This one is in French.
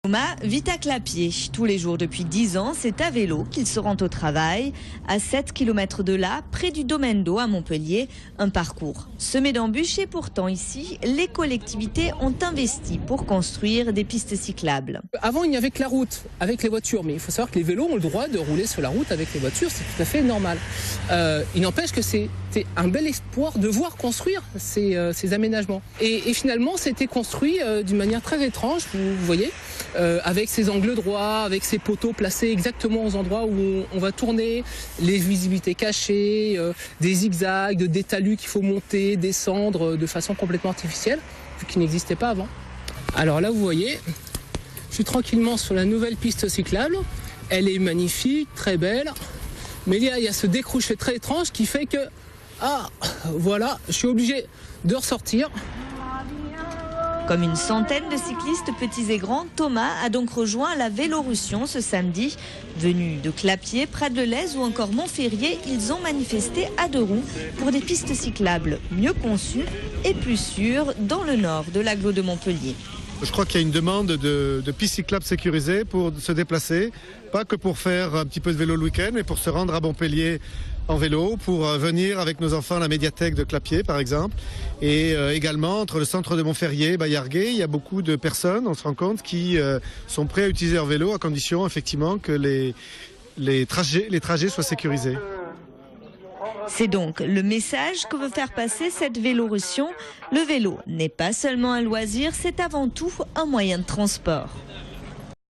Thomas vit à Clapier. Tous les jours depuis 10 ans, c'est à vélo qu'il se rend au travail. À 7 km de là, près du domaine d'eau à Montpellier, un parcours semé d'embûches et pourtant ici, les collectivités ont investi pour construire des pistes cyclables. Avant, il n'y avait que la route avec les voitures, mais il faut savoir que les vélos ont le droit de rouler sur la route avec les voitures, c'est tout à fait normal. Il n'empêche que c'était un bel espoir de voir construire ces aménagements. Et finalement, c'était construit d'une manière très étrange, vous voyez, avec ses angles droits, avec ses poteaux placés exactement aux endroits où on va tourner, les visibilités cachées, des zigzags, des talus qu'il faut monter, descendre de façon complètement artificielle, vu qu'il n'existait pas avant. Alors là, vous voyez, je suis tranquillement sur la nouvelle piste cyclable. Elle est magnifique, très belle, mais il y a ce décroché très étrange qui fait que, voilà, je suis obligé de ressortir. Comme une centaine de cyclistes petits et grands, Thomas a donc rejoint la Vélorussion ce samedi. Venus de Clapier, Prades de Lez ou encore Montferrier, ils ont manifesté à 2 roues pour des pistes cyclables mieux conçues et plus sûres dans le nord de l'agglo de Montpellier. Je crois qu'il y a une demande de pistes cyclables sécurisées pour se déplacer, pas que pour faire un petit peu de vélo le week-end, mais pour se rendre à Montpellier en vélo, pour venir avec nos enfants à la médiathèque de Clapier par exemple. Et également entre le centre de Montferrier et Baillarguet, il y a beaucoup de personnes, on se rend compte, qui sont prêts à utiliser leur vélo à condition effectivement que les trajets soient sécurisés. C'est donc le message que veut faire passer cette Vélorussion. Le vélo n'est pas seulement un loisir, c'est avant tout un moyen de transport.